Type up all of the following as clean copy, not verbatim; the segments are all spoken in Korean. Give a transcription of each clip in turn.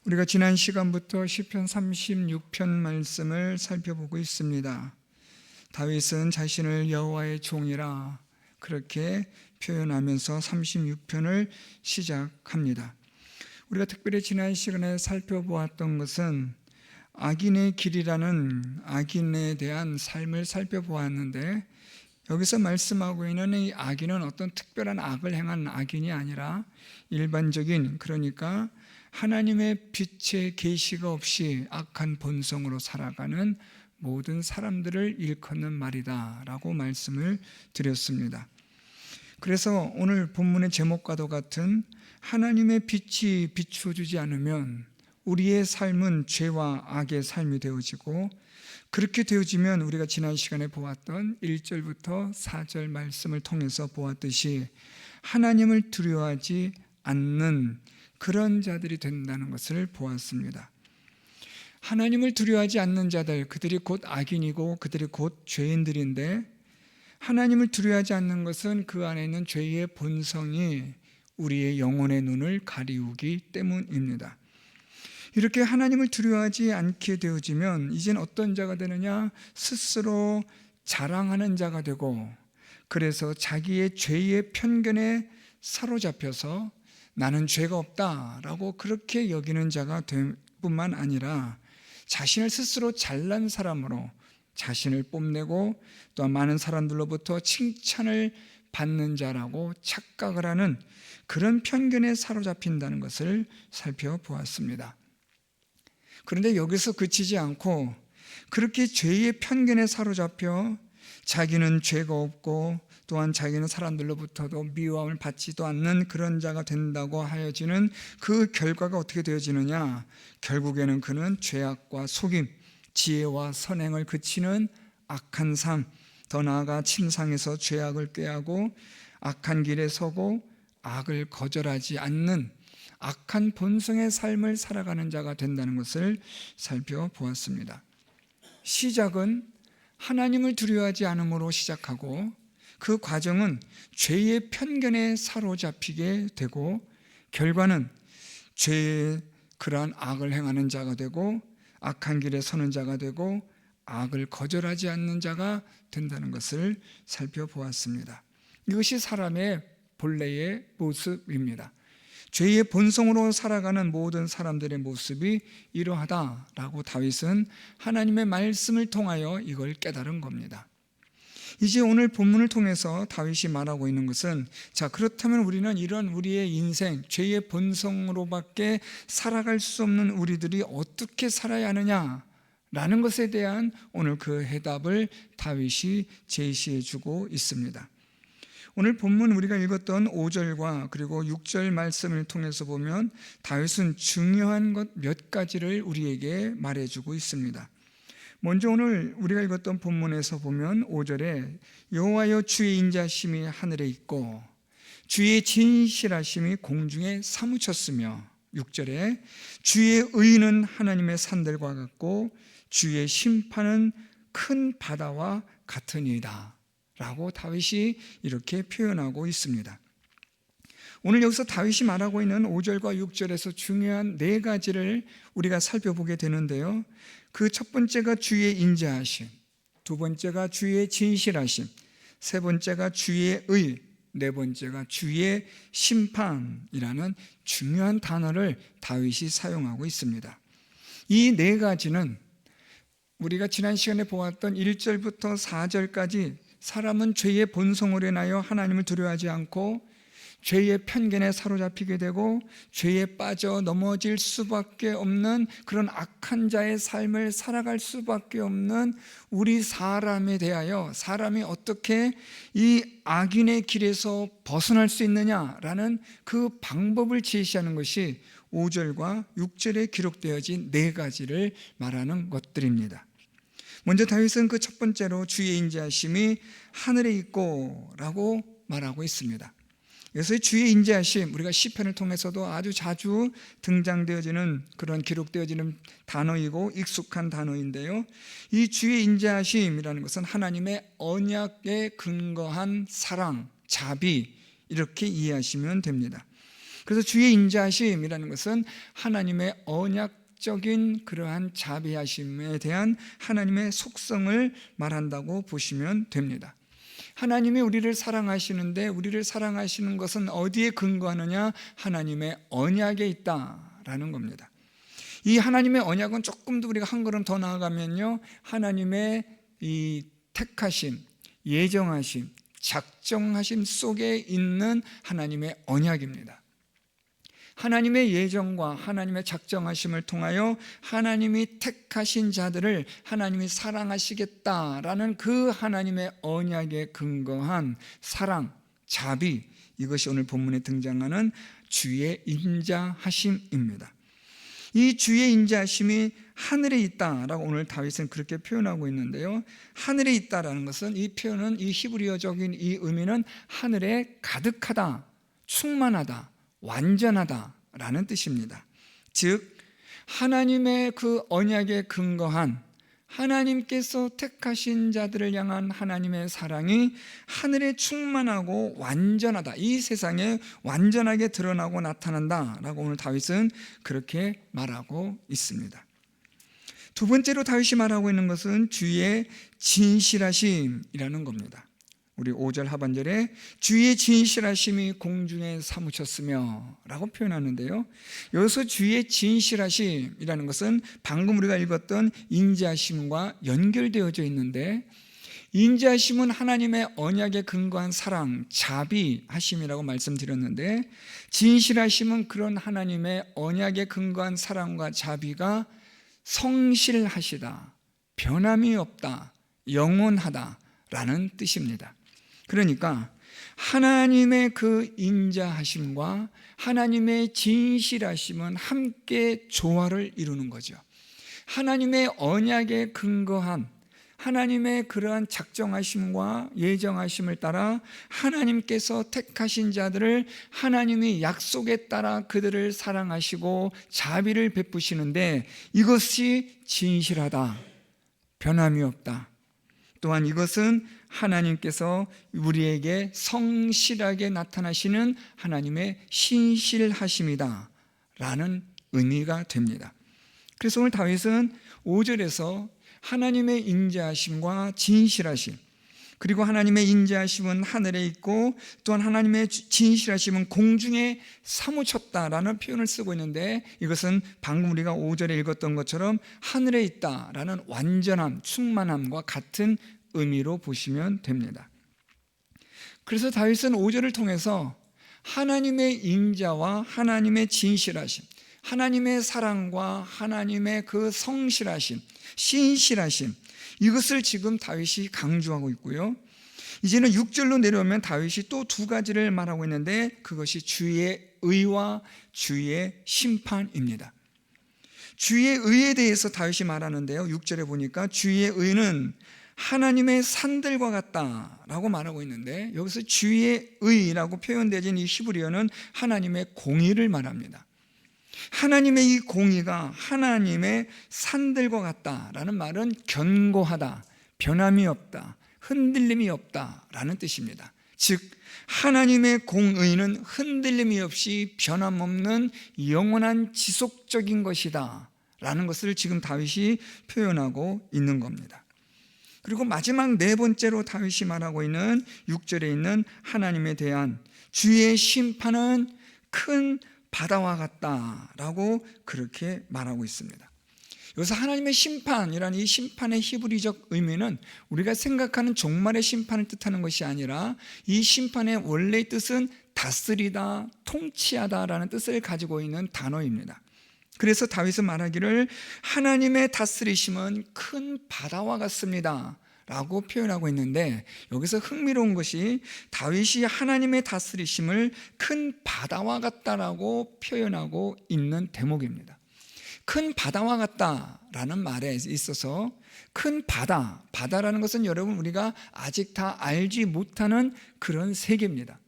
우리가 지난 시간부터 시편 36편 말씀을 살펴보고 있습니다. 다윗은 자신을 여호와의 종이라 그렇게 표현하면서 36편을 시작합니다. 우리가 특별히 지난 시간에 살펴보았던 것은 악인의 길이라는 악인에 대한 삶을 살펴보았는데, 여기서 말씀하고 있는 이 악인은 어떤 특별한 악을 행한 악인이 아니라 일반적인, 그러니까 하나님의 빛의 계시가 없이 악한 본성으로 살아가는 모든 사람들을 일컫는 말이다 라고 말씀을 드렸습니다. 그래서 오늘 본문의 제목과도 같은 하나님의 빛이 비추어주지 않으면 우리의 삶은 죄와 악의 삶이 되어지고, 그렇게 되어지면 우리가 지난 시간에 보았던 1절부터 4절 말씀을 통해서 보았듯이 하나님을 두려워하지 않는 그런 자들이 된다는 것을 보았습니다. 하나님을 두려워하지 않는 자들, 그들이 곧 악인이고 그들이 곧 죄인들인데, 하나님을 두려워하지 않는 것은 그 안에 있는 죄의 본성이 우리의 영혼의 눈을 가리우기 때문입니다. 이렇게 하나님을 두려워하지 않게 되어지면 이젠 어떤 자가 되느냐? 스스로 자랑하는 자가 되고, 그래서 자기의 죄의 편견에 사로잡혀서 나는 죄가 없다라고 그렇게 여기는 자가 될 뿐만 아니라 자신을 스스로 잘난 사람으로 자신을 뽐내고 또한 많은 사람들로부터 칭찬을 받는 자라고 착각을 하는 그런 편견에 사로잡힌다는 것을 살펴보았습니다. 그런데 여기서 그치지 않고 그렇게 죄의 편견에 사로잡혀 자기는 죄가 없고 또한 자기는 사람들로부터도 미워함을 받지도 않는 그런 자가 된다고 하여지는 그 결과가 어떻게 되어지느냐? 결국에는 그는 죄악과 속임, 지혜와 선행을 그치는 악한 삶, 더 나아가 침상에서 죄악을 꾀하고 악한 길에 서고 악을 거절하지 않는 악한 본성의 삶을 살아가는 자가 된다는 것을 살펴보았습니다. 시작은 하나님을 두려워하지 않음으로 시작하고, 그 과정은 죄의 편견에 사로잡히게 되고, 결과는 죄의 그러한 악을 행하는 자가 되고 악한 길에 서는 자가 되고 악을 거절하지 않는 자가 된다는 것을 살펴보았습니다. 이것이 사람의 본래의 모습입니다. 죄의 본성으로 살아가는 모든 사람들의 모습이 이러하다라고 다윗은 하나님의 말씀을 통하여 이걸 깨달은 겁니다. 이제 오늘 본문을 통해서 다윗이 말하고 있는 것은, 자, 그렇다면 우리는 이런 우리의 인생, 죄의 본성으로밖에 살아갈 수 없는 우리들이 어떻게 살아야 하느냐라는 것에 대한 오늘 그 해답을 다윗이 제시해 주고 있습니다. 오늘 본문 우리가 읽었던 5절과 그리고 6절 말씀을 통해서 보면 다윗은 중요한 것 몇 가지를 우리에게 말해주고 있습니다. 먼저 오늘 우리가 읽었던 본문에서 보면 5절에 여호와여 주의 인자심이 하늘에 있고 주의 진실하심이 공중에 사무쳤으며, 6절에 주의 의는 하나님의 산들과 같고 주의 심판은 큰 바다와 같으니이다 라고 다윗이 이렇게 표현하고 있습니다. 오늘 여기서 다윗이 말하고 있는 5절과 6절에서 중요한 네 가지를 우리가 살펴보게 되는데요, 그 첫 번째가 주의 인자하심, 두 번째가 주의 진실하심, 세 번째가 주의 의, 네 번째가 주의 심판이라는 중요한 단어를 다윗이 사용하고 있습니다. 이 네 가지는 우리가 지난 시간에 보았던 1절부터 4절까지 사람은 죄의 본성으로 인하여 하나님을 두려워하지 않고 죄의 편견에 사로잡히게 되고 죄에 빠져 넘어질 수밖에 없는 그런 악한 자의 삶을 살아갈 수밖에 없는 우리 사람에 대하여 사람이 어떻게 이 악인의 길에서 벗어날 수 있느냐라는 그 방법을 제시하는 것이 5절과 6절에 기록되어진 네 가지를 말하는 것들입니다. 먼저 다윗은 그 첫 번째로 주의 인자하심이 하늘에 있고 라고 말하고 있습니다. 그래서 주의 인자하심, 우리가 시편을 통해서도 아주 자주 등장되어지는 그런 기록되어지는 단어이고 익숙한 단어인데요, 이 주의 인자하심이라는 것은 하나님의 언약에 근거한 사랑, 자비, 이렇게 이해하시면 됩니다. 그래서 주의 인자하심이라는 것은 하나님의 언약적인 그러한 자비하심에 대한 하나님의 속성을 말한다고 보시면 됩니다. 하나님이 우리를 사랑하시는데 우리를 사랑하시는 것은 어디에 근거하느냐? 하나님의 언약에 있다라는 겁니다. 이 하나님의 언약은 조금 더 우리가 한 걸음 더 나아가면요, 하나님의 이 택하심, 예정하심, 작정하심 속에 있는 하나님의 언약입니다. 하나님의 예정과 하나님의 작정하심을 통하여 하나님이 택하신 자들을 하나님이 사랑하시겠다라는 그 하나님의 언약에 근거한 사랑, 자비, 이것이 오늘 본문에 등장하는 주의 인자하심입니다. 이 주의 인자하심이 하늘에 있다라고 오늘 다윗은 그렇게 표현하고 있는데요, 하늘에 있다라는 것은, 이 표현은, 이 히브리어적인 이 의미는 하늘에 가득하다, 충만하다, 완전하다라는 뜻입니다. 즉 하나님의 그 언약에 근거한 하나님께서 택하신 자들을 향한 하나님의 사랑이 하늘에 충만하고 완전하다, 이 세상에 완전하게 드러나고 나타난다라고 오늘 다윗은 그렇게 말하고 있습니다. 두 번째로 다윗이 말하고 있는 것은 주의 진실하심이라는 겁니다. 우리 5절 하반절에 주의 진실하심이 공중에 사무쳤으며 라고 표현하는데요, 여기서 주의 진실하심이라는 것은 방금 우리가 읽었던 인자하심과 연결되어져 있는데, 인자하심은 하나님의 언약에 근거한 사랑, 자비하심이라고 말씀드렸는데, 진실하심은 그런 하나님의 언약에 근거한 사랑과 자비가 성실하시다, 변함이 없다, 영원하다 라는 뜻입니다. 그러니까 하나님의 그 인자하심과 하나님의 진실하심은 함께 조화를 이루는 거죠. 하나님의 언약에 근거한 하나님의 그러한 작정하심과 예정하심을 따라 하나님께서 택하신 자들을 하나님이 약속에 따라 그들을 사랑하시고 자비를 베푸시는데, 이것이 진실하다, 변함이 없다. 또한 이것은 하나님께서 우리에게 성실하게 나타나시는 하나님의 신실하심이다 라는 의미가 됩니다. 그래서 오늘 다윗은 5절에서 하나님의 인자하심과 진실하심, 그리고 하나님의 인자하심은 하늘에 있고 또한 하나님의 진실하심은 공중에 사무쳤다라는 표현을 쓰고 있는데, 이것은 방금 우리가 5절에 읽었던 것처럼 하늘에 있다라는 완전함, 충만함과 같은 의미로 보시면 됩니다. 그래서 다윗은 5절을 통해서 하나님의 인자와 하나님의 진실하심, 하나님의 사랑과 하나님의 그 성실하심, 신실하심, 이것을 지금 다윗이 강조하고 있고요, 이제는 6절로 내려오면 다윗이 또 두 가지를 말하고 있는데, 그것이 주의 의와 주의 심판입니다. 주의 의에 대해서 다윗이 말하는데요, 6절에 보니까 주의 의는 하나님의 산들과 같다라고 말하고 있는데, 여기서 주의 의라고 표현되어진 이 히브리어는 하나님의 공의를 말합니다. 하나님의 이 공의가 하나님의 산들과 같다라는 말은 견고하다, 변함이 없다, 흔들림이 없다라는 뜻입니다. 즉 하나님의 공의는 흔들림이 없이 변함없는 영원한 지속적인 것이다 라는 것을 지금 다윗이 표현하고 있는 겁니다. 그리고 마지막 네 번째로 다윗이 말하고 있는 6절에 있는 하나님에 대한 주의 심판은 큰 바다와 같다라고 그렇게 말하고 있습니다. 여기서 하나님의 심판이라는 이 심판의 히브리적 의미는 우리가 생각하는 종말의 심판을 뜻하는 것이 아니라, 이 심판의 원래의 뜻은 다스리다, 통치하다라는 뜻을 가지고 있는 단어입니다. 그래서 다윗은 말하기를 하나님의 다스리심은 큰 바다와 같습니다 라고 표현하고 있는데, 여기서 흥미로운 것이 다윗이 하나님의 다스리심을 큰 바다와 같다라고 표현하고 있는 대목입니다. 큰 바다와 같다라는 말에 있어서 큰 바다라는 것은 여러분 우리가 아직 다 알지 못하는 그런 세계입니다.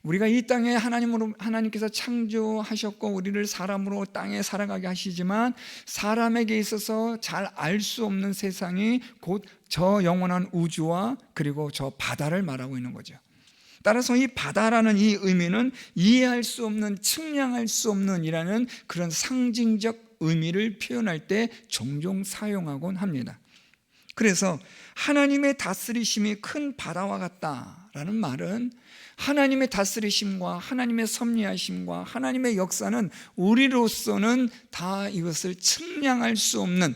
우리가 이 땅에 하나님께서 창조하셨고 우리를 사람으로 땅에 살아가게 하시지만, 사람에게 있어서 잘 알 수 없는 세상이 곧 저 영원한 우주와 그리고 저 바다를 말하고 있는 거죠. 따라서 이 바다라는 이 의미는 이해할 수 없는, 측량할 수 없는 이라는 그런 상징적 의미를 표현할 때 종종 사용하곤 합니다. 그래서 하나님의 다스리심이 큰 바다와 같다라는 말은 하나님의 다스리심과 하나님의 섭리하심과 하나님의 역사는 우리로서는 다 이것을 측량할 수 없는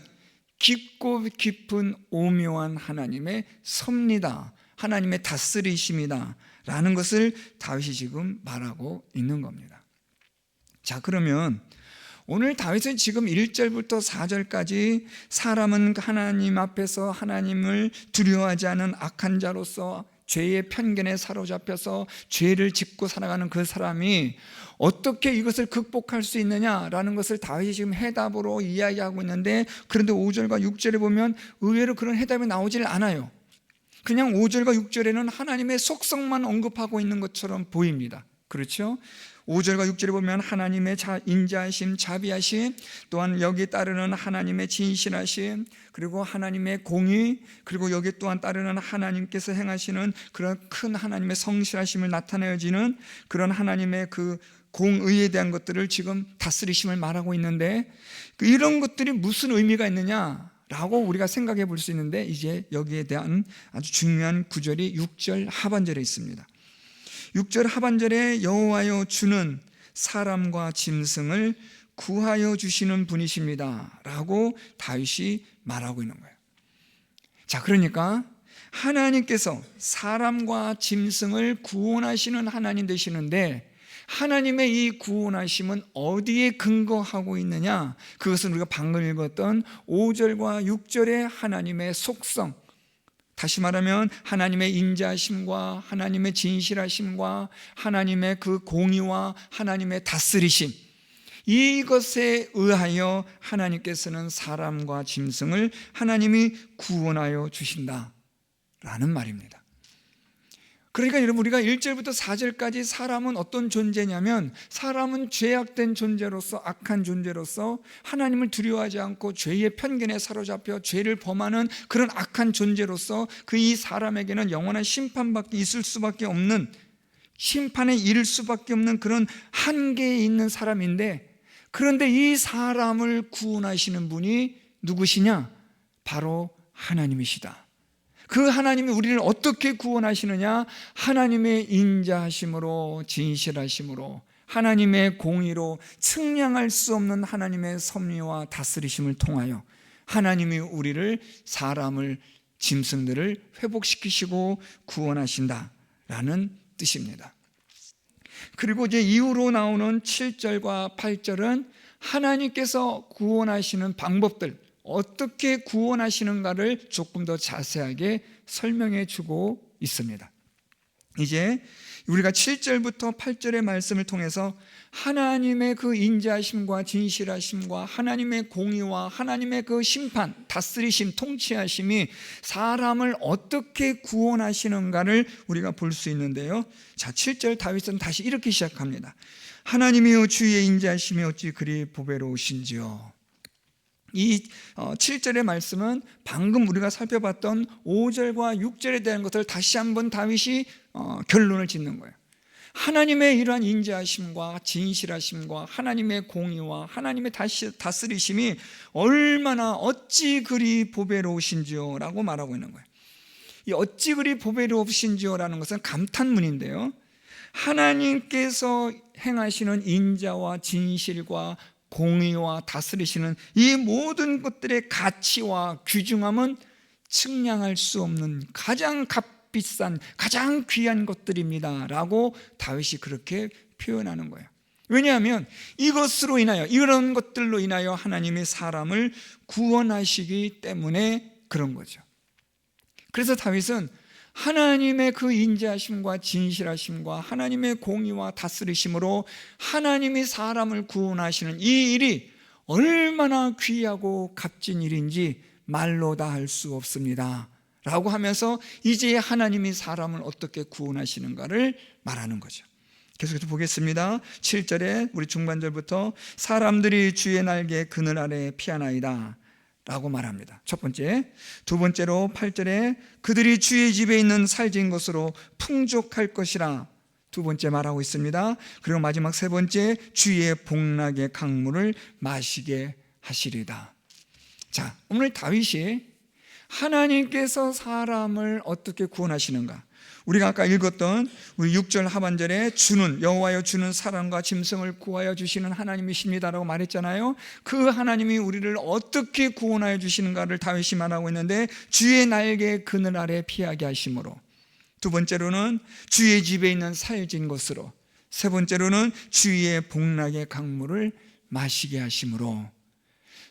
깊고 깊은 오묘한 하나님의 섭리다, 하나님의 다스리심이다 라는 것을 다윗이 지금 말하고 있는 겁니다. 자, 그러면 오늘 다윗은 지금 1절부터 4절까지 사람은 하나님 앞에서 하나님을 두려워하지 않은 악한 자로서 죄의 편견에 사로잡혀서 죄를 짓고 살아가는 그 사람이 어떻게 이것을 극복할 수 있느냐라는 것을 다윗이 지금 해답으로 이야기하고 있는데, 그런데 5절과 6절에 보면 의외로 그런 해답이 나오질 않아요. 그냥 5절과 6절에는 하나님의 속성만 언급하고 있는 것처럼 보입니다. 그렇죠? 5절과 6절에 보면 하나님의 인자하심, 자비하심, 또한 여기 따르는 하나님의 진실하심, 그리고 하나님의 공의, 그리고 여기 또한 따르는 하나님께서 행하시는 그런 큰 하나님의 성실하심을 나타내어지는 그런 하나님의 그 공의에 대한 것들을 지금 다스리심을 말하고 있는데, 이런 것들이 무슨 의미가 있느냐라고 우리가 생각해 볼 수 있는데, 이제 여기에 대한 아주 중요한 구절이 6절 하반절에 있습니다. 6절 하반절에 여호와여 주는 사람과 짐승을 구하여 주시는 분이십니다 라고 다윗이 말하고 있는 거예요. 자, 그러니까 하나님께서 사람과 짐승을 구원하시는 하나님 되시는데, 하나님의 이 구원하심은 어디에 근거하고 있느냐? 그것은 우리가 방금 읽었던 5절과 6절의 하나님의 속성, 다시 말하면 하나님의 인자하심과 하나님의 진실하심과 하나님의 그 공의와 하나님의 다스리심, 이것에 의하여 하나님께서는 사람과 짐승을 하나님이 구원하여 주신다라는 말입니다. 그러니까 여러분, 우리가 1절부터 4절까지 사람은 어떤 존재냐면, 사람은 죄악된 존재로서, 악한 존재로서 하나님을 두려워하지 않고 죄의 편견에 사로잡혀 죄를 범하는 그런 악한 존재로서 그 이 사람에게는 영원한 심판밖에 있을 수밖에 없는, 심판에 이를 수밖에 없는 그런 한계에 있는 사람인데, 그런데 이 사람을 구원하시는 분이 누구시냐? 바로 하나님이시다. 그 하나님이 우리를 어떻게 구원하시느냐? 하나님의 인자하심으로, 진실하심으로, 하나님의 공의로, 측량할 수 없는 하나님의 섭리와 다스리심을 통하여 하나님이 우리를, 사람을, 짐승들을 회복시키시고 구원하신다라는 뜻입니다. 그리고 이제 이후로 나오는 7절과 8절은 하나님께서 구원하시는 방법들, 어떻게 구원하시는가를 조금 더 자세하게 설명해 주고 있습니다. 이제 우리가 7절부터 8절의 말씀을 통해서 하나님의 그 인자하심과 진실하심과 하나님의 공의와 하나님의 그 심판, 다스리심, 통치하심이 사람을 어떻게 구원하시는가를 우리가 볼 수 있는데요. 자, 7절 다윗은 다시 이렇게 시작합니다. 하나님이여 주의 인자하심이 어찌 그리 보배로우신지요. 이 7절의 말씀은 방금 우리가 살펴봤던 5절과 6절에 대한 것을 다시 한번 다윗이 결론을 짓는 거예요. 하나님의 이러한 인자하심과 진실하심과 하나님의 공의와 하나님의 다스리심이 얼마나 어찌 그리 보배로우신지요 라고 말하고 있는 거예요. 이 어찌 그리 보배로우신지요 라는 것은 감탄문인데요, 하나님께서 행하시는 인자와 진실과 공의와 다스리시는 이 모든 것들의 가치와 귀중함은 측량할 수 없는 가장 값비싼, 가장 귀한 것들입니다 라고 다윗이 그렇게 표현하는 거예요. 왜냐하면 이것으로 인하여, 이런 것들로 인하여 하나님이 사람을 구원하시기 때문에 그런 거죠. 그래서 다윗은 하나님의 그 인자하심과 진실하심과 하나님의 공의와 다스리심으로 하나님이 사람을 구원하시는 이 일이 얼마나 귀하고 값진 일인지 말로 다 할 수 없습니다 라고 하면서 이제 하나님이 사람을 어떻게 구원하시는가를 말하는 거죠. 계속해서 보겠습니다. 7절에 우리 중반절부터 사람들이 주의 날개 그늘 아래 피하나이다. 라고 말합니다. 첫 번째. 두 번째로 8절에 그들이 주의 집에 있는 살진 것으로 풍족할 것이라 두 번째 말하고 있습니다. 그리고 마지막 세 번째, 주의 복락의 강물을 마시게 하시리다. 자, 오늘 다윗이 하나님께서 사람을 어떻게 구원하시는가, 우리가 아까 읽었던 우리 6절 하반절에 주는 여호와여 주는 사람과 짐승을 구하여 주시는 하나님이십니다라고 말했잖아요. 그 하나님이 우리를 어떻게 구원하여 주시는가를 다윗이 말하고 있는데, 주의 날개 그늘 아래 피하게 하심으로, 두 번째로는 주의 집에 있는 살진 것으로, 세 번째로는 주의 복락의 강물을 마시게 하심으로,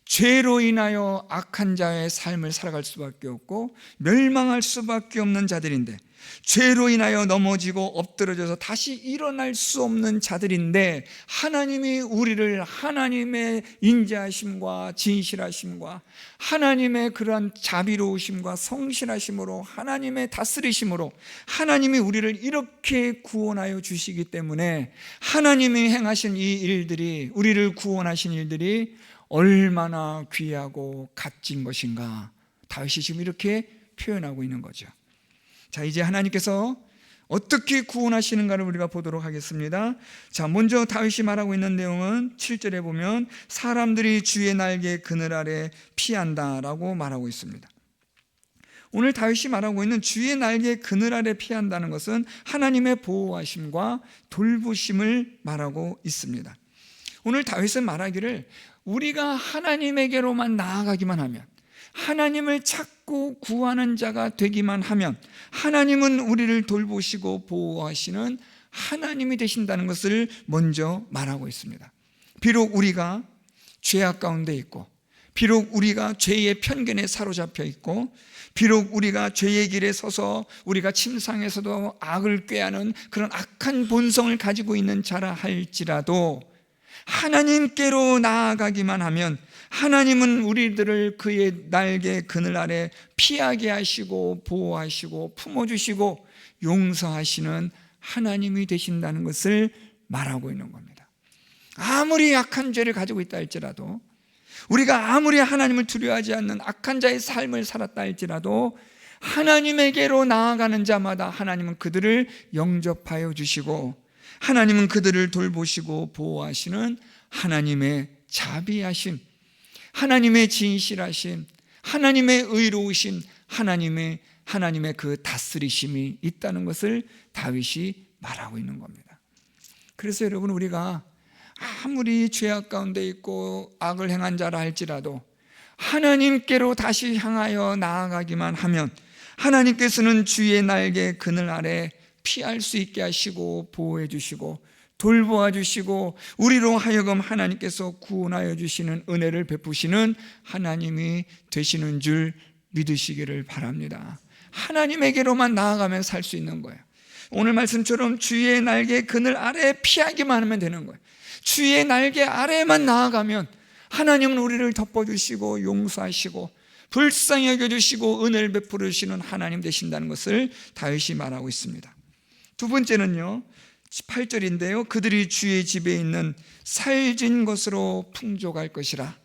죄로 인하여 악한 자의 삶을 살아갈 수밖에 없고 멸망할 수밖에 없는 자들인데, 죄로 인하여 넘어지고 엎드러져서 다시 일어날 수 없는 자들인데, 하나님이 우리를 하나님의 인자하심과 진실하심과 하나님의 그러한 자비로우심과 성실하심으로, 하나님의 다스리심으로 하나님이 우리를 이렇게 구원하여 주시기 때문에, 하나님이 행하신 이 일들이, 우리를 구원하신 일들이 얼마나 귀하고 값진 것인가, 다윗이 지금 이렇게 표현하고 있는 거죠. 자, 이제 하나님께서 어떻게 구원하시는가를 우리가 보도록 하겠습니다. 자, 먼저 다윗이 말하고 있는 내용은 7절에 보면 사람들이 주의 날개 그늘 아래 피한다라고 말하고 있습니다. 오늘 다윗이 말하고 있는 주의 날개 그늘 아래 피한다는 것은 하나님의 보호하심과 돌보심을 말하고 있습니다. 오늘 다윗은 말하기를, 우리가 하나님에게로만 나아가기만 하면, 하나님을 찾고 구하는 자가 되기만 하면 하나님은 우리를 돌보시고 보호하시는 하나님이 되신다는 것을 먼저 말하고 있습니다. 비록 우리가 죄악 가운데 있고, 비록 우리가 죄의 편견에 사로잡혀 있고, 비록 우리가 죄의 길에 서서 우리가 침상에서도 악을 꾀하는 그런 악한 본성을 가지고 있는 자라 할지라도, 하나님께로 나아가기만 하면 하나님은 우리들을 그의 날개 그늘 아래 피하게 하시고 보호하시고 품어주시고 용서하시는 하나님이 되신다는 것을 말하고 있는 겁니다. 아무리 악한 죄를 가지고 있다 할지라도, 우리가 아무리 하나님을 두려워하지 않는 악한 자의 삶을 살았다 할지라도, 하나님에게로 나아가는 자마다 하나님은 그들을 영접하여 주시고, 하나님은 그들을 돌보시고 보호하시는 하나님의 자비하심, 하나님의 진실하심, 하나님의 의로우심, 하나님의 그 다스리심이 있다는 것을 다윗이 말하고 있는 겁니다. 그래서 여러분, 우리가 아무리 죄악 가운데 있고 악을 행한 자라 할지라도 하나님께로 다시 향하여 나아가기만 하면 하나님께서는 주의 날개 그늘 아래 피할 수 있게 하시고 보호해 주시고 돌보아 주시고, 우리로 하여금 하나님께서 구원하여 주시는 은혜를 베푸시는 하나님이 되시는 줄 믿으시기를 바랍니다. 하나님에게로만 나아가면 살 수 있는 거예요. 오늘 말씀처럼 주의 날개 그늘 아래 피하기만 하면 되는 거예요. 주의 날개 아래만 나아가면 하나님은 우리를 덮어주시고 용서하시고 불쌍히 여겨주시고 은혜를 베풀으시는 하나님 되신다는 것을 다윗이 말하고 있습니다. 두 번째는요, 8절인데요, 그들이 주의 집에 있는 살진 것으로 풍족할 것이라.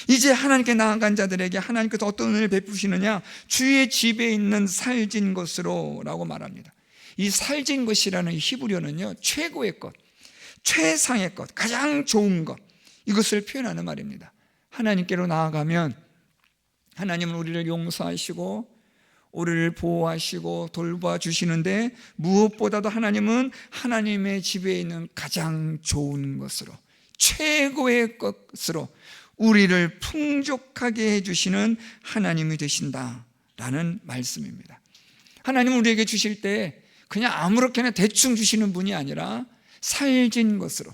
이제 하나님께 나아간 자들에게 하나님께서 어떤 은혜를 베푸시느냐, 주의 집에 있는 살진 것으로 라고 말합니다. 이 살진 것이라는 히브리어는요, 최고의 것, 최상의 것, 가장 좋은 것, 이것을 표현하는 말입니다. 하나님께로 나아가면 하나님은 우리를 용서하시고 우리를 보호하시고 돌봐 주시는데, 무엇보다도 하나님은 하나님의 집에 있는 가장 좋은 것으로, 최고의 것으로 우리를 풍족하게 해주시는 하나님이 되신다라는 말씀입니다. 하나님은 우리에게 주실 때 그냥 아무렇게나 대충 주시는 분이 아니라 살진 것으로,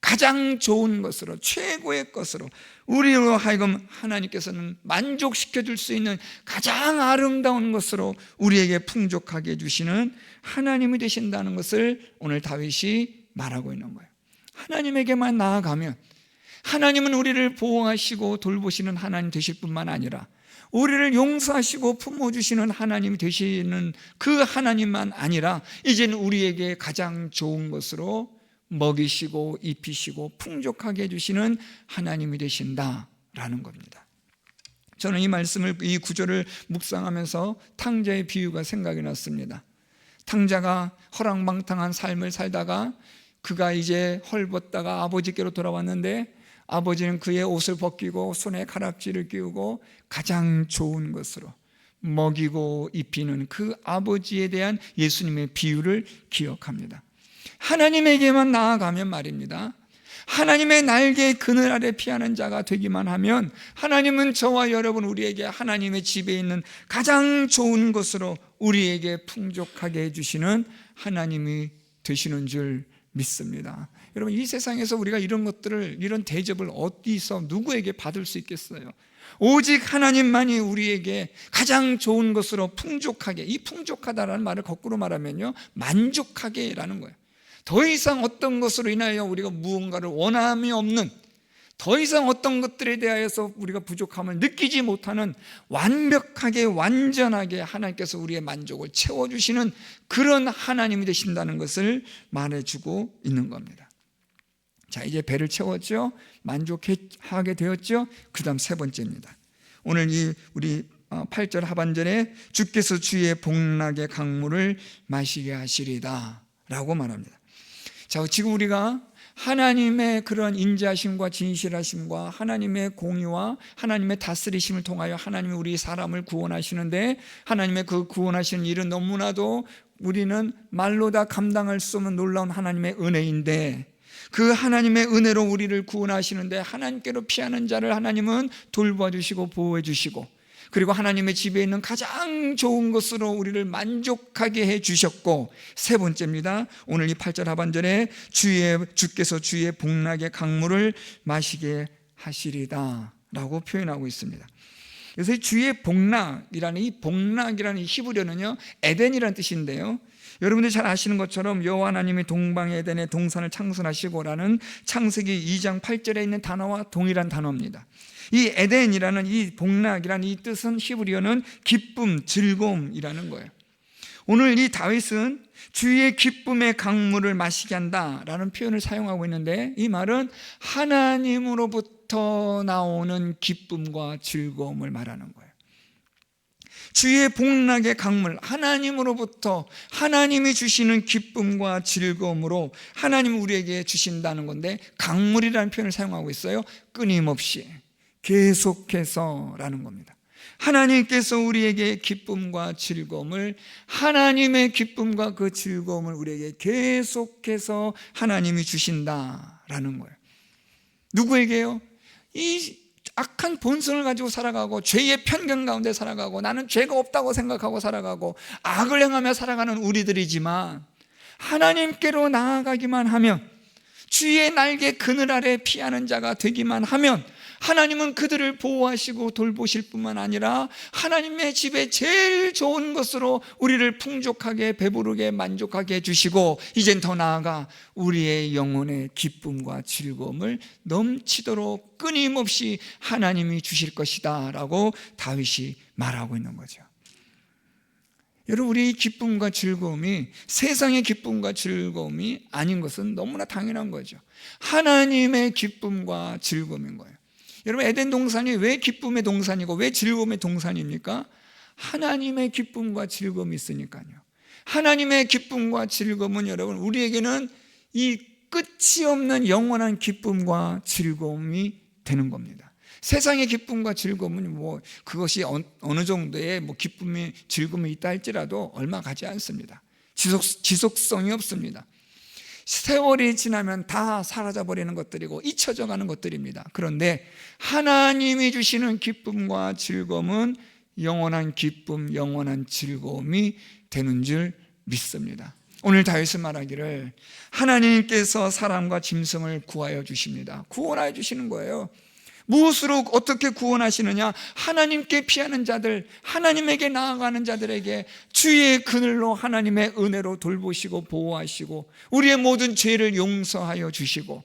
가장 좋은 것으로, 최고의 것으로 우리로 하여금 하나님께서는 만족시켜 줄 수 있는 가장 아름다운 것으로 우리에게 풍족하게 해주시는 하나님이 되신다는 것을 오늘 다윗이 말하고 있는 거예요. 하나님에게만 나아가면 하나님은 우리를 보호하시고 돌보시는 하나님 되실 뿐만 아니라 우리를 용서하시고 품어주시는 하나님이 되시는 그 하나님만 아니라 이제는 우리에게 가장 좋은 것으로 먹이시고 입히시고 풍족하게 해주시는 하나님이 되신다라는 겁니다. 저는 이 말씀을, 이 구절을 묵상하면서 탕자의 비유가 생각이 났습니다. 탕자가 허랑방탕한 삶을 살다가 그가 이제 헐벗다가 아버지께로 돌아왔는데 아버지는 그의 옷을 벗기고 손에 가락지를 끼우고 가장 좋은 것으로 먹이고 입히는 그 아버지에 대한 예수님의 비유를 기억합니다. 하나님에게만 나아가면 말입니다, 하나님의 날개 그늘 아래 피하는 자가 되기만 하면 하나님은 저와 여러분 우리에게 하나님의 집에 있는 가장 좋은 것으로 우리에게 풍족하게 해주시는 하나님이 되시는 줄 믿습니다. 여러분, 이 세상에서 우리가 이런 것들을, 이런 대접을 어디서 누구에게 받을 수 있겠어요? 오직 하나님만이 우리에게 가장 좋은 것으로 풍족하게, 이 풍족하다라는 말을 거꾸로 말하면요, 만족하게라는 거예요. 더 이상 어떤 것으로 인하여 우리가 무언가를 원함이 없는, 더 이상 어떤 것들에 대하여서 우리가 부족함을 느끼지 못하는, 완벽하게 완전하게 하나님께서 우리의 만족을 채워주시는 그런 하나님이 되신다는 것을 말해주고 있는 겁니다. 자, 이제 배를 채웠죠, 만족하게 되었죠. 그 다음 세 번째입니다. 오늘 우리 8절 하반절에 주께서 주의 복락의 강물을 마시게 하시리다 라고 말합니다. 자, 지금 우리가 하나님의 그런 인자하심과 진실하심과 하나님의 공의와 하나님의 다스리심을 통하여 하나님이 우리 사람을 구원하시는데, 하나님의 그 구원하시는 일은 너무나도 우리는 말로 다 감당할 수 없는 놀라운 하나님의 은혜인데, 그 하나님의 은혜로 우리를 구원하시는데 하나님께로 피하는 자를 하나님은 돌봐 주시고 보호해 주시고, 그리고 하나님의 집에 있는 가장 좋은 것으로 우리를 만족하게 해 주셨고, 세 번째입니다. 오늘 이 8절 하반절에 주께서 주의 복락의 강물을 마시게 하시리다 라고 표현하고 있습니다. 그래서 이 주의 복락이라는, 이 복락이라는 히브리어는요, 에덴이라는 뜻인데요, 여러분들이 잘 아시는 것처럼 여호와 하나님이 동방 에덴에 동산을 창설하시고라는 창세기 2장 8절에 있는 단어와 동일한 단어입니다. 이 에덴이라는, 이 복락이라는 이 뜻은 히브리어는 기쁨, 즐거움이라는 거예요. 오늘 이 다윗은 주의 기쁨의 강물을 마시게 한다라는 표현을 사용하고 있는데, 이 말은 하나님으로부터 나오는 기쁨과 즐거움을 말하는 거예요. 주의 복락의 강물, 하나님으로부터 하나님이 주시는 기쁨과 즐거움으로 하나님이 우리에게 주신다는 건데, 강물이라는 표현을 사용하고 있어요. 끊임없이, 계속해서라는 겁니다. 하나님께서 우리에게 기쁨과 즐거움을, 하나님의 기쁨과 그 즐거움을 우리에게 계속해서 하나님이 주신다라는 거예요. 누구에게요? 이 악한 본성을 가지고 살아가고 죄의 편견 가운데 살아가고 나는 죄가 없다고 생각하고 살아가고 악을 행하며 살아가는 우리들이지만, 하나님께로 나아가기만 하면, 주의 날개 그늘 아래 피하는 자가 되기만 하면 하나님은 그들을 보호하시고 돌보실 뿐만 아니라 하나님의 집에 제일 좋은 것으로 우리를 풍족하게 배부르게 만족하게 해주시고, 이젠 더 나아가 우리의 영혼의 기쁨과 즐거움을 넘치도록 끊임없이 하나님이 주실 것이다 라고 다윗이 말하고 있는 거죠. 여러분, 우리의 기쁨과 즐거움이 세상의 기쁨과 즐거움이 아닌 것은 너무나 당연한 거죠. 하나님의 기쁨과 즐거움인 거예요. 여러분, 에덴 동산이 왜 기쁨의 동산이고 왜 즐거움의 동산입니까? 하나님의 기쁨과 즐거움이 있으니까요. 하나님의 기쁨과 즐거움은 여러분, 우리에게는 이 끝이 없는 영원한 기쁨과 즐거움이 되는 겁니다. 세상의 기쁨과 즐거움은 그것이 어느 정도의 기쁨이 즐거움이 있다 할지라도 얼마 가지 않습니다. 지속성이 없습니다. 세월이 지나면 다 사라져버리는 것들이고 잊혀져 가는 것들입니다. 그런데 하나님이 주시는 기쁨과 즐거움은 영원한 기쁨, 영원한 즐거움이 되는 줄 믿습니다. 오늘 다윗은 말하기를 하나님께서 사람과 짐승을 구하여 주십니다. 구원하여 주시는 거예요. 무엇으로 어떻게 구원하시느냐? 하나님께 피하는 자들, 하나님에게 나아가는 자들에게 주의 그늘로 하나님의 은혜로 돌보시고 보호하시고 우리의 모든 죄를 용서하여 주시고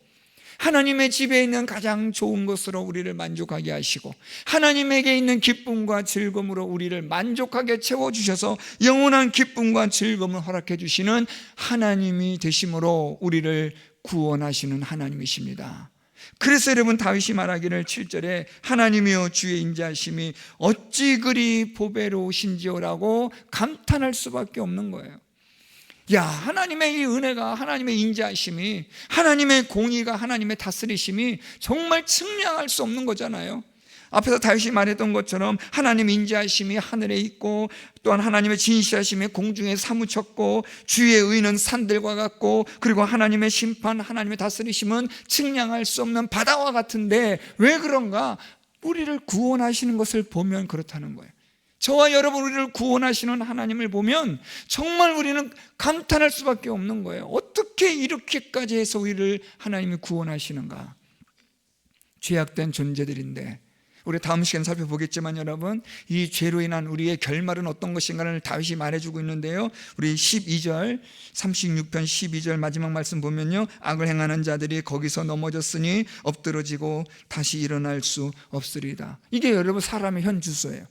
하나님의 집에 있는 가장 좋은 것으로 우리를 만족하게 하시고 하나님에게 있는 기쁨과 즐거움으로 우리를 만족하게 채워주셔서 영원한 기쁨과 즐거움을 허락해 주시는 하나님이 되심으로 우리를 구원하시는 하나님이십니다. 그래서 여러분 다윗이 말하기를 7절에 하나님이여 주의 인자하심이 어찌 그리 보배로우신지요라고 감탄할 수밖에 없는 거예요. 야, 하나님의 이 은혜가, 하나님의 인자하심이, 하나님의 공의가, 하나님의 다스리심이 정말 측량할 수 없는 거잖아요. 앞에서 다윗이 말했던 것처럼 하나님의 인자하심이 하늘에 있고, 또한 하나님의 진실하심이 공중에 사무쳤고, 주의 의는 산들과 같고, 그리고 하나님의 심판, 하나님의 다스리심은 측량할 수 없는 바다와 같은데 왜 그런가? 우리를 구원하시는 것을 보면 그렇다는 거예요. 저와 여러분, 우리를 구원하시는 하나님을 보면 정말 우리는 감탄할 수밖에 없는 거예요. 어떻게 이렇게까지 해서 우리를 하나님이 구원하시는가? 죄악된 존재들인데, 우리 다음 시간 살펴보겠지만 여러분, 이 죄로 인한 우리의 결말은 어떤 것인가를 다윗이 말해주고 있는데요, 우리 12절 36편 12절 마지막 말씀 보면요, 악을 행하는 자들이 거기서 넘어졌으니 엎드러지고 다시 일어날 수 없으리다. 이게 여러분 사람의 현 주소예요.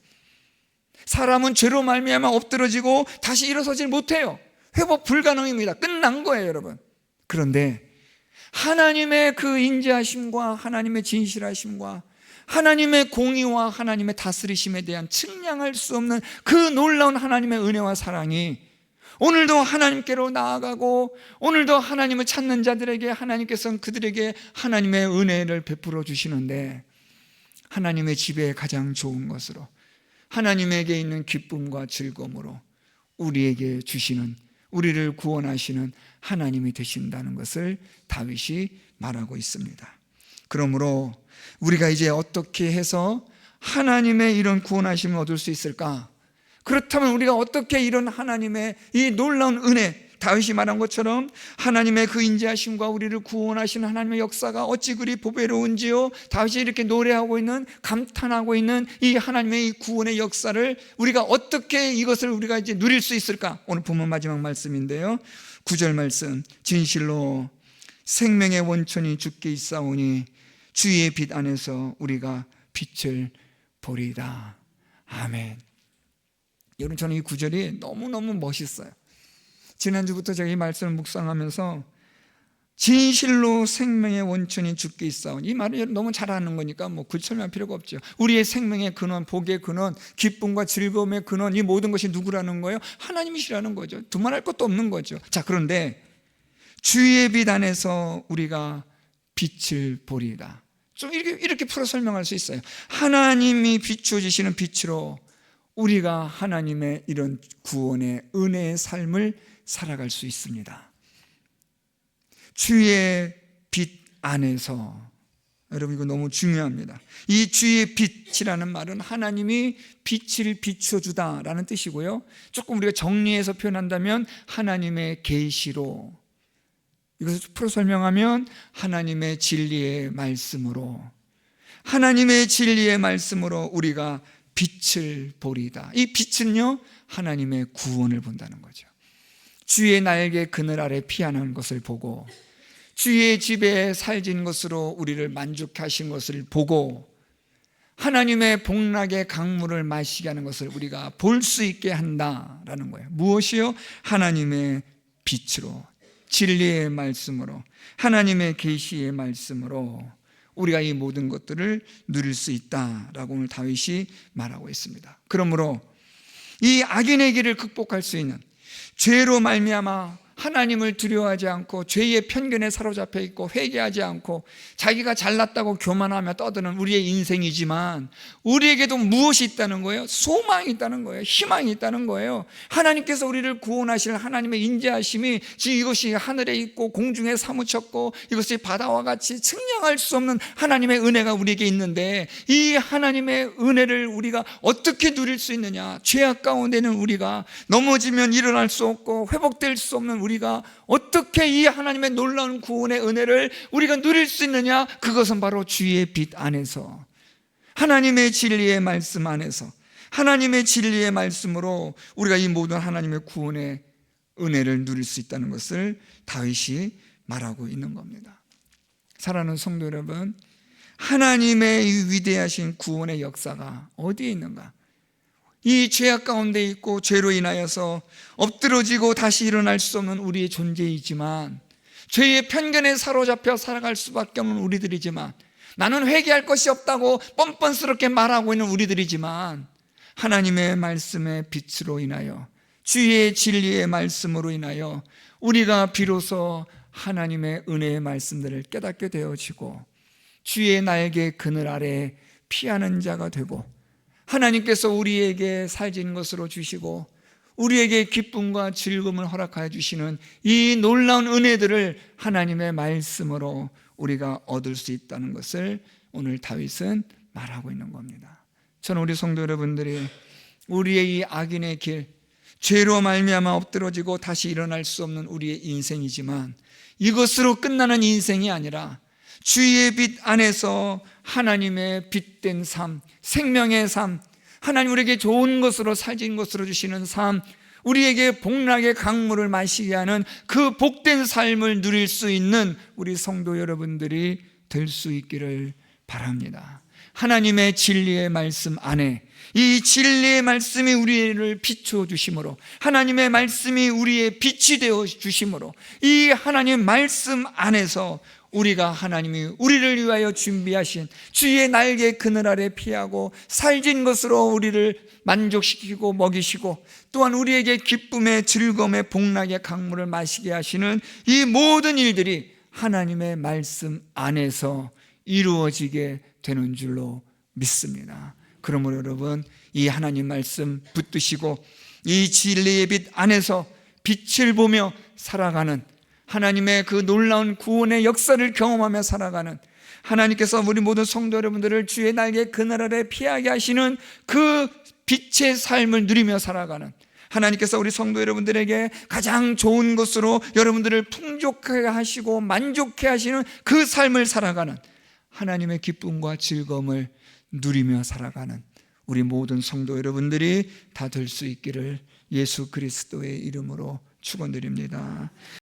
사람은 죄로 말미암아 엎드러지고 다시 일어서질 못해요. 회복 불가능입니다. 끝난 거예요, 여러분. 그런데 하나님의 그 인자하심과 하나님의 진실하심과 하나님의 공의와 하나님의 다스리심에 대한 측량할 수 없는 그 놀라운 하나님의 은혜와 사랑이 오늘도 하나님께로 나아가고, 오늘도 하나님을 찾는 자들에게 하나님께서는 그들에게 하나님의 은혜를 베풀어 주시는데, 하나님의 집에 가장 좋은 것으로, 하나님에게 있는 기쁨과 즐거움으로 우리에게 주시는, 우리를 구원하시는 하나님이 되신다는 것을 다윗이 말하고 있습니다. 그러므로 우리가 이제 어떻게 해서 하나님의 이런 구원하심을 얻을 수 있을까? 그렇다면 우리가 어떻게 이런 하나님의 이 놀라운 은혜, 다윗이 말한 것처럼 하나님의 그 인자하심과 우리를 구원하시는 하나님의 역사가 어찌 그리 보배로운지요, 다윗이 이렇게 노래하고 있는, 감탄하고 있는 이 하나님의 이 구원의 역사를 우리가 어떻게 이것을 우리가 이제 누릴 수 있을까? 오늘 본문 마지막 말씀인데요, 9절 말씀, 진실로 생명의 원천이 주께 있사오니 주의 빛 안에서 우리가 빛을 보리다. 아멘. 여러분, 저는 이 구절이 너무너무 멋있어요. 지난주부터 제가 이 말씀을 묵상하면서 진실로 생명의 원천이 주께 있사오니, 이 말을 너무 잘 아는 거니까 뭐 설명할 필요가 없죠. 우리의 생명의 근원, 복의 근원, 기쁨과 즐거움의 근원, 이 모든 것이 누구라는 거예요? 하나님이시라는 거죠. 두말할 것도 없는 거죠. 자, 그런데 주의 빛 안에서 우리가 빛을 보리다. 좀 이렇게 풀어 설명할 수 있어요. 하나님이 비추어주시는 빛으로 우리가 하나님의 이런 구원의 은혜의 삶을 살아갈 수 있습니다. 주의 빛 안에서, 여러분 이거 너무 중요합니다. 이 주의 빛이라는 말은 하나님이 빛을 비추어주다라는 뜻이고요, 조금 우리가 정리해서 표현한다면 하나님의 계시로, 이것을 풀어 설명하면 하나님의 진리의 말씀으로, 하나님의 진리의 말씀으로 우리가 빛을 보리다. 이 빛은요, 하나님의 구원을 본다는 거죠. 주의 날개 그늘 아래 피하는 것을 보고, 주의 집에 살진 것으로 우리를 만족케 하신 것을 보고, 하나님의 복락의 강물을 마시게 하는 것을 우리가 볼 수 있게 한다라는 거예요. 무엇이요? 하나님의 빛으로, 진리의 말씀으로, 하나님의 계시의 말씀으로 우리가 이 모든 것들을 누릴 수 있다라고 오늘 다윗이 말하고 있습니다. 그러므로 이 악인의 길을 극복할 수 있는, 죄로 말미암아 하나님을 두려워하지 않고 죄의 편견에 사로잡혀 있고 회개하지 않고 자기가 잘났다고 교만하며 떠드는 우리의 인생이지만, 우리에게도 무엇이 있다는 거예요? 소망이 있다는 거예요. 희망이 있다는 거예요. 하나님께서 우리를 구원하실 하나님의 인자하심이 지금 이것이 하늘에 있고 공중에 사무쳤고 이것이 바다와 같이 측량할 수 없는 하나님의 은혜가 우리에게 있는데, 이 하나님의 은혜를 우리가 어떻게 누릴 수 있느냐? 죄악 가운데는 우리가 넘어지면 일어날 수 없고 회복될 수 없는 우리가 어떻게 이 하나님의 놀라운 구원의 은혜를 우리가 누릴 수 있느냐? 그것은 바로 주의 빛 안에서, 하나님의 진리의 말씀 안에서, 하나님의 진리의 말씀으로 우리가 이 모든 하나님의 구원의 은혜를 누릴 수 있다는 것을 다윗이 말하고 있는 겁니다. 사랑하는 성도 여러분, 하나님의 이 위대하신 구원의 역사가 어디에 있는가? 이 죄악 가운데 있고 죄로 인하여서 엎드러지고 다시 일어날 수 없는 우리의 존재이지만, 죄의 편견에 사로잡혀 살아갈 수밖에 없는 우리들이지만, 나는 회개할 것이 없다고 뻔뻔스럽게 말하고 있는 우리들이지만, 하나님의 말씀의 빛으로 인하여, 주의 진리의 말씀으로 인하여 우리가 비로소 하나님의 은혜의 말씀들을 깨닫게 되어지고, 주의 날개 그늘 아래 피하는 자가 되고, 하나님께서 우리에게 살진 것으로 주시고 우리에게 기쁨과 즐거움을 허락하여 주시는 이 놀라운 은혜들을 하나님의 말씀으로 우리가 얻을 수 있다는 것을 오늘 다윗은 말하고 있는 겁니다. 저는 우리 성도 여러분들이 우리의 이 악인의 길, 죄로 말미암아 엎드러지고 다시 일어날 수 없는 우리의 인생이지만, 이것으로 끝나는 인생이 아니라 주의 빛 안에서 하나님의 빛된 삶, 생명의 삶, 하나님 우리에게 좋은 것으로 살진 것으로 주시는 삶, 우리에게 복락의 강물을 마시게 하는 그 복된 삶을 누릴 수 있는 우리 성도 여러분들이 될 수 있기를 바랍니다. 하나님의 진리의 말씀 안에, 이 진리의 말씀이 우리를 비추어 주심으로, 하나님의 말씀이 우리의 빛이 되어 주심으로, 이 하나님의 말씀 안에서 우리가 하나님이 우리를 위하여 준비하신 주의 날개 그늘 아래 피하고 살진 것으로 우리를 만족시키고 먹이시고, 또한 우리에게 기쁨의 즐거움의 복락의 강물을 마시게 하시는 이 모든 일들이 하나님의 말씀 안에서 이루어지게 되는 줄로 믿습니다. 그러므로 여러분, 이 하나님 말씀 붙드시고 이 진리의 빛 안에서 빛을 보며 살아가는, 하나님의 그 놀라운 구원의 역사를 경험하며 살아가는, 하나님께서 우리 모든 성도 여러분들을 주의 날개 그늘 아래 피하게 하시는 그 빛의 삶을 누리며 살아가는, 하나님께서 우리 성도 여러분들에게 가장 좋은 것으로 여러분들을 풍족하게 하시고 만족해 하시는 그 삶을 살아가는, 하나님의 기쁨과 즐거움을 누리며 살아가는 우리 모든 성도 여러분들이 다 될 수 있기를 예수 그리스도의 이름으로 축원드립니다.